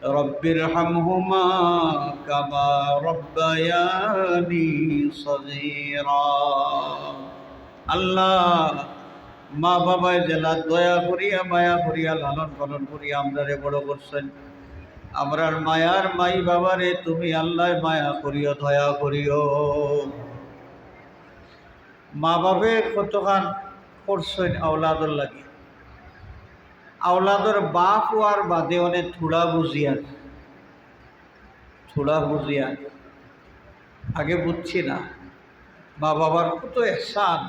রব্বিরহামহুমা কামা রব্বায়ানি সগীরা। আল্লাহ, মা বাবায় জেলা দয়া করিয়া মায়া করিয়া লালন পালন করিয়া আমরারে বড় করছেন। আমরার মায়ার মাই বাবারে তুমি আল্লাহ মায়া করিও, দয়া করিও। মা বাবে কতখান করছেন আওলাদর লাগি। আওলাদর বাপ হওয়ার বাদে অনেক থোড়া বুঝিয়া আগে বুঝছি না। মা বাবার কত এহসান,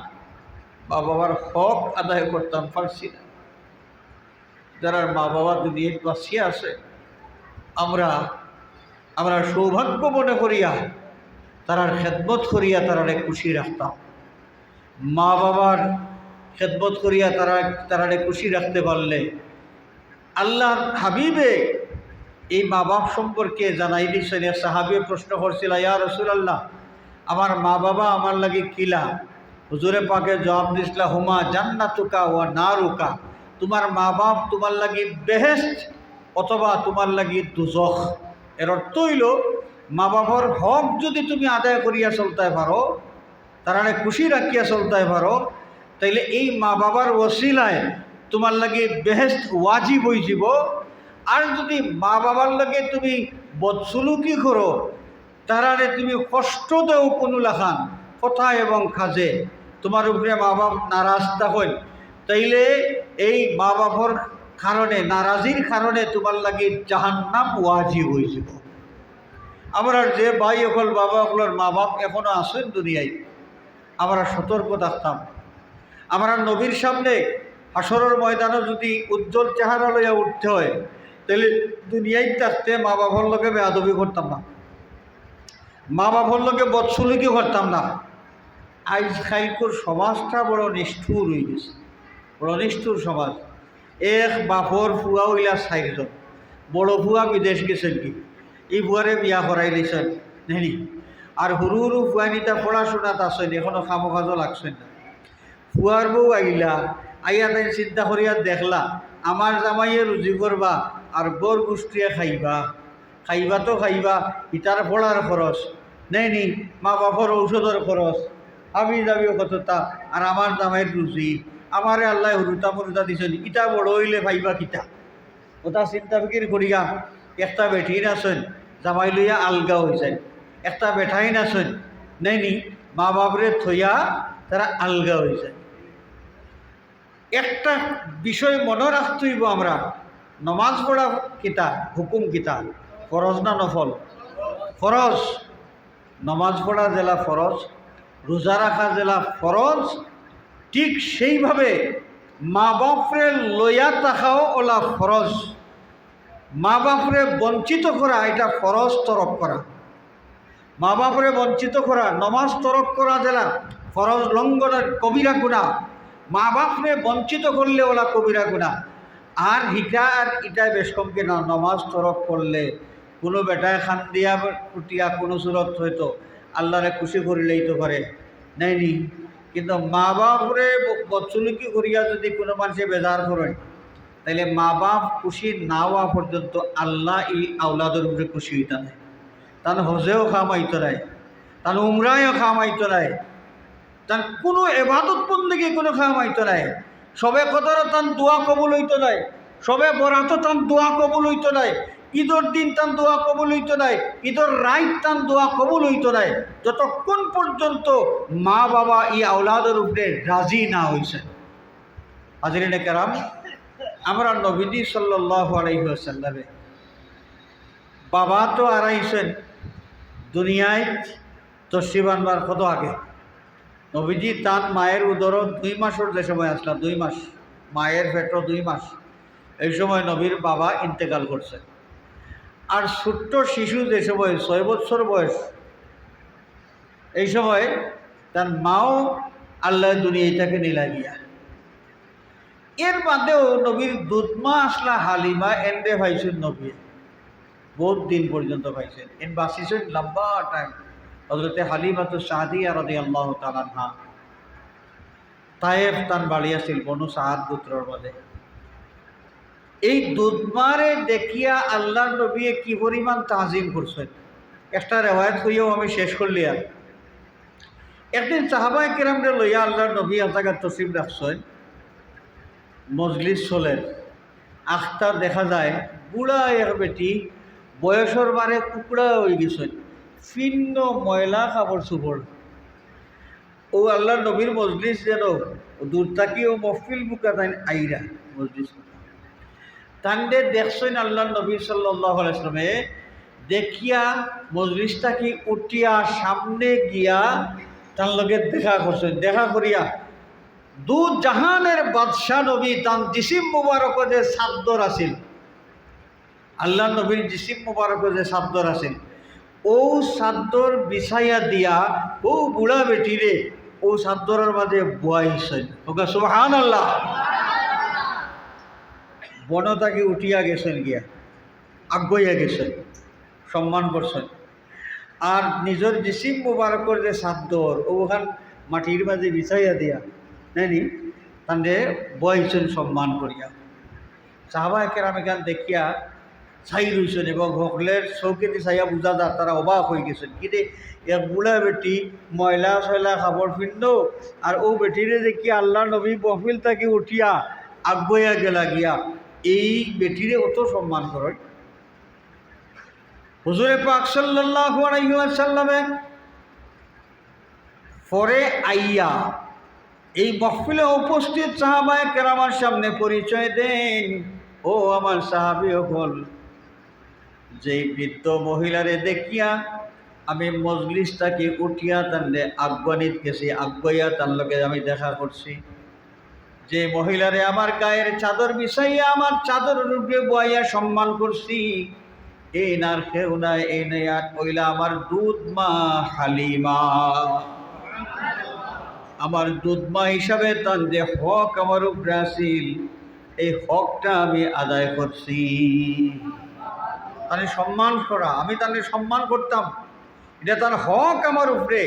মা বাবার হক আদায় করতাম পারছি না। যারা মা বাবা দুনিয়ায় বাঁচিয়ে আছে, আমরা সৌভাগ্য মনে করিয়া তারার খেদমত করিয়া তারারে খুশি রাখতাম। মা বাবার খেদমত করিয়া তারারে খুশি রাখতে পারলে আল্লাহর হাবিবে এই মা বাপ সম্পর্কে জানাই দিচ্ছেন। সাহাবী প্রশ্ন করছিল, ইয়া রাসূলুল্লাহ, আমার মা বাবা আমার লাগি কিলা? হুজুরে পাকে জবাব দিছিলা, হুমা জান্নাতুকা ওয়া নারুকা। তোমার মা বাপ তোমার লাগি বেহেশত অথবা তোমার লাগি দুজখ। এর অর্থ হইল, মা বাবার হক যদি তুমি আদায় করিয়া চলতে পারো, তারারে খুশি রাখিয়া চলতে পারো, তাইলে এই মা বাবার ওসিলায় তোমার লাগে বেহেশত ওয়াজিব হয়ে যাব। আর যদি মা বাবার লাগে তুমি বদসুলুকি করো, তারারে তুমি কষ্ট দেও কোনো লাখান কথা এবং কাজে, তোমার উপরে মা বাপ নারাজ থাকেন, তাইলে এই মা বাবার কারণে, নারাজির কারণে তোমার লাগে জাহান্নাম ওয়াজিব হয়ে যাব। আমরা যে ভাই অকল বাবা অকলের মা বাপ এখনো আছেন দুনিয়ায়, আমরা সতর্ক থাকতাম। আমরা নবীর সামনে হাসরের ময়দানে যদি উজ্জ্বল চেহারা লইয়া উঠতে হয়, তাহলে দুনিয়ায় থাকতে মা বাবার লোকে বেয়াদবি করতাম না, মা বাবার লোকে বদসুলুকি করতাম না। আজকালকার সমাজটা বড় নিষ্ঠুর হয়ে গেছে, বড় নিষ্ঠুর সমাজ। এক বাপর ফুয়া হইলা 4 জন, বড় ফুয়া বিদেশ গেছেন কি, এই ফুয়ারে বিয়া করাই দিয়েছেন নেনি। আর সরু সরু ফুয়ানিটা পড়াশোনাত আসেন, এখনো কামো কাজও লাগছেন না। ফুয়ার বউ আইলা, আইয়া তাই চিন্তা করিয়া দেখলা, আমার জামাইয়ে রুজি করবা আর বর গোষ্ঠীয়ে খাইবা তো খাইবা, ইটার পড়ার খরচ নেই, মা বাপর ঔষধের খরচ, আমি যাবিও কতটা, আর আমার জামাইয়ের রুজি, আমারে আল্লাহ হুরুতা মুরুতা দিছেন, ইটা বড় হইলে ভাইবা কিতা। ওটা চিন্তা ফিকির করিয়া একটা বেঠিন আছেন, জামাই লইয়া আলগা হয়ে যায়। একটা বেঠাইন আছেন নেই, মা বাপরে থইয়া তারা আলগা হয়ে যায়। একটা বিষয় মনে রাখতে হইব, আমরা নমাজ পড়া কিতা, হুকুম কিতা, ফরজ না নফল? ফরজ। নমাজ পড়া জেলা ফরজ, রোজা রাখা জেলা ফরজ, ঠিক সেইভাবে মা বাপরে লইয়া থাকাও ওলা ফরজ। মা বাপরে বঞ্চিত করা এটা ফরজ তরক করা। মা বাপরে বঞ্চিত করা, নমাজ তরক করা জেলা ফরজ লঙ্ঘনের কবিরা গুনাহ। মা বাপরে বঞ্চিত করলে ওলা কবিরা গুনাহ। আর হিটা আর ইটায় বেশ কম কিনা, নমাজ তরক করলে কোনো বেটায় খান দিয়া কুটিয়া কোনো সুরত হয়তো আল্লাহরে খুশি করিলেই তো পারে নেই। কিন্তু মা বাপরে বদসুলুকি করিয়া যদি কোনো মানুষে বেজার করেন, তাইলে মা বাপ খুশি না হওয়া পর্যন্ত আল্লাহ এই আওলাদের উপরে খুশি হইতা নাই। তান হজেও খামাইতো নাই, তান উমরায়ও খামাইতো নাই, তান কোনো এবাদত বন্দেগী কোনো খামাইতো নাই। সবে কদরও তান দোয়া কবুল হইতো নাই, সবে বরাতও তান দোয়া কবুল হইতো নাই, ঈদর দিন তান দোয়া কবুল হইতো নাই, ঈদর রাইত তান দোয়া কবুল হইতো নাই, যতক্ষণ পর্যন্ত মা বাবা এই আওলাদের উপরে রাজি না হয়েছে। হাজরিনে কেরাম, আমরা নবীজি সাল্লাল্লাহু আলাইহি ওয়াসাল্লামে বাবা তো আড়াইছেন দুনিয়ায় তশরিফ আনবার কত আগে। নবীজি তার মায়ের উদরত 2 মাসের যে সময় আসলা, 2 মাস মায়ের পেটও 2 মাস, এই সময় নবীর বাবা ইন্তেকাল করছে। আর ছোট্ট শিশু যে সময় 6 বছর বয়স, এই সময় তার মাও আল্লাহ দুনিয়ায় তাকে নিলা গিয়া। এর বাদেও নবীর দুধমা আসলা হালিমা এন্ডে ভাইছেন নবী, বহুত দিন পর্যন্ত পাইছেন, এন বাঁচিছেন লম্বা টাইম। হযরতে হালিমাতু সাদিয়া রাদিয়াল্লাহু তাআলা আনহা তায়েফ তান বাড়ি আছিল বনু সাদ গোত্রর মধ্যে। এই দুধমারে দেখিয়া আল্লাহ নবী কি পরিমাণ তাজিম করছেন একটা রেওয়ায়ত হইয়াও আমি শেষ করলি। আর একদিন সাহাবায়ে কেরামরে লইয়া আল্লাহ নবী আজাগার তসিব রাখছেন, মজলিস চলেন, আখটা দেখা যায় বুড়া এক বেটি বয়সর বারে কুকুড়া হয়ে গেছেন, ফিন্ন ময়লা কাপড় চোপড়। ও আল্লাহ নবীর মজলিস যেন দূর থাকি ও মহফিল বুকা তাই আইরা মজলিস তান্ডে দেখছেন আল্লাহ নবী সাল্লাল্লাহু আলাইহি ওয়াসাল্লামে দেখিয়া মজলিসটাকে উঠিয়া সামনে গিয়া তার লগে দেখা করছেন। দেখা করিয়া দু জাহানের বাদশাহ নবী তান জিসিম মুবারক যে চাদর আছিল, আল্লাহ নবীর জিসিম মুবারক যে চাদর আছিল, ও চাদর বিছাইয়া দিয়া ও বুড়া বেটিরে ও চাদরের মাঝে বুয়াইছেন। ওকে সুবহানাল্লাহ। বনতাকে উঠিয়া গেছেন, গিয়া আগুইয়া গেছেন, সম্মান করছেন। আর নিজের জিসিম মুবারকর যে চাদর ওখান মাটির মাঝে বিছাইয়া দিয়া নাইনি তান্ডে বইছেন সম্মান করিয়া। সাহাবায়ে কেরাম এখান দেখিয়া ছাই রইছেন এবং সকলের চৌকেতে ছাইয়া বুঝা যায় তারা অবাক হয়ে গেছেন। কিন্তু এক বুড়া বেটি ময়লা ছয়লা কাপড় পিন্ধ আর ও বেটিরে দেখি আল্লাহ নবী মহফিল তাকে উঠিয়া আগুইয়া গেলা গিয়া এই বেটিরে অত সম্মান করেন। হুজুরে পাক সাল্লাল্লাহু আলাইহি ওয়াসাল্লামে পরে আইয়া এই মহফিলে উপস্থিত সাহাবায়ে কেরামের সামনে পরিচয় দেন, ও আমার সাহাবী হল, যে বৃদ্ধ মহিলারে দেখিয়া আমি মজলিসটাকে উঠিয়া তান্ডে আফগানিত গেছি, আগুইয়া তার লগে আমি দেখা করছি। যে মহিলারে আমার গায়ের চাদর বিছাইয়া আমার চাদরের উপরে বইয়া সম্মান করছি, এই নার কেউ নাই, এই নেয়ার কইলা আমার দুধ মা হালিমা। আমার দুধ মা হিসাবে তার যে হক আমার উপরে আসিল, এই হকটা আমি আদায় করছি। তাহলে সম্মান করা, আমি তাহলে সম্মান করতাম, এটা তার হক আমার উপরে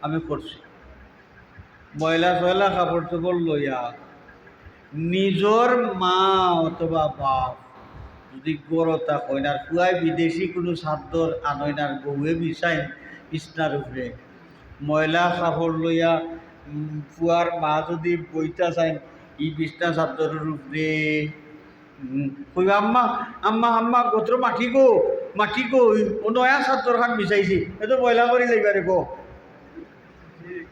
আমি করছি। ময়লা ফয়লা কাপড় চোপড় লইয়া নিজর মা অথবা বাপ যদি গরতা কইনার কুয়াই বিদেশি কোনো চাদর আনয়নার বউয়ে বিছাইন বিছনার উপরে, ময়লা কাপড় লইয়া ফুয়ার মা যদি বইতা চাইন ই বিছনা চাদরের উপরে, কইবা আম্মা আম্মা আম্মা গোত্র মাটি গো ও নয়া চাদর খান বিছাইছি, এ তো ময়লা করে যাইবারে গো,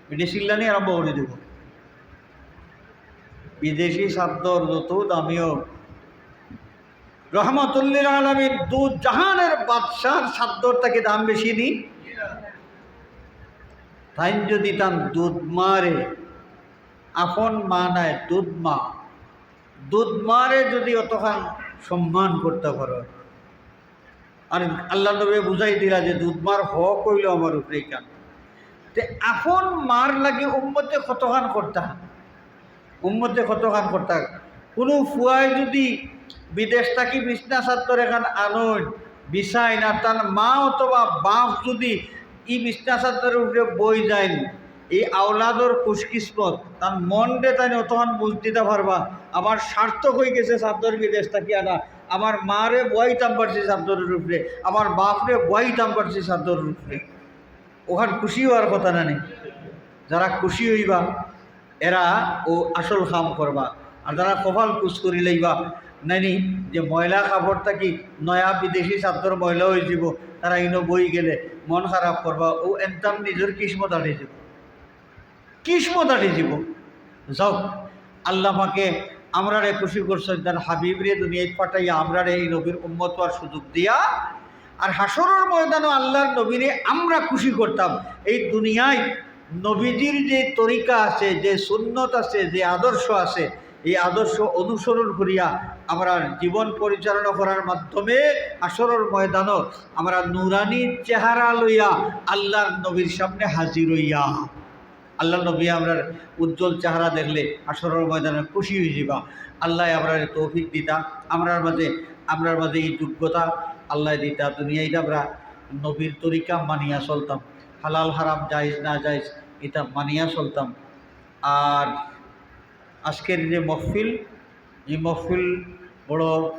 বিদেশি চিল্লানি আরম্ভ করে দেব। বিদেশি চাদর যত দামিও, রহমতুল্লিল আলামিন দু জাহানের বাদশার চাদর তাকে দাম বেশি নি, তাই যদি তান দুধ মারে আপন মা নাই দুধ মারে যদি অতখান সম্মান করতে পারো। আর আল্লাহ নবী বুঝাই দিলা যে দুধ মার হক হইল আমার উপরে কান, তে আপন মার লাগে উম্মতে কতখান করতা। কোনো ফুয়ায় যদি বিদেশ থাকি বিছনা চাদর এখান আনন বিছাই না, তার মা অথবা বাপ যদি ই বিছনা চাদরের উপরে বই যায়, এই আওলাদর খুশকিসমত তার মন দে তাই অতখান বুঝ দিতে পারবা আমার সার্থক হয়ে গেছে চাদর বিদেশ থাকি আনা, আমার মারে বইতাম পারছি চাদরের উপরে, আমার বাপরে বইতাম পারছি চাদরের উপরে, ওখান খুশি হওয়ার কথা না নেই। যারা খুশি হইবা এরা ও আসল কাম করবা, আর যারা কপাল কুচ করি লইবা নাইনি যে ময়লা কাপড় থাকি নয়া বিদেশি চাদর ময়লা হয়ে যাব, তারা ইনো বই গেলে মন খারাপ করবা, ও একদম নিজের কিসমত আটে যাব। যাও আল্লাহ পাকে আমরারে খুশি করছেন, তার হাবিবরে দুনিয়ায় পাঠাইয়া আমরারে এই নবীর উম্মত হওয়ার সুযোগ দিয়া, আর হাসরের ময়দানও আল্লাহর নবীরে আমরা খুশি করতাম। এই দুনিয়ায় নবীজির যে তরিকা আছে, যে সুন্নত আছে, যে আদর্শ আছে, এই আদর্শ অনুসরণ করিয়া আমরা জীবন পরিচালনা করার মাধ্যমে হাসরের ময়দানও আমরা নুরানি চেহারা লইয়া আল্লাহর নবীর সামনে হাজির হইয়া আল্লাহ নবী আমরা উজ্জ্বল চেহারা দেখলে হাসরের ময়দানে খুশি হয়ে যাবা। আল্লাহ আমরা তৌফিক দিতা, আমরার মাঝে এই যোগ্যতা আল্লাহ দিতা, দুনিয়ায় আমরা নবীর তরিকা মানিয়া চলতাম, হালাল হারাম জায়েজ না জায়েজ এটা মানিয়া চলতাম। আর আজকের যে মহফিল, এই মহফিল বড়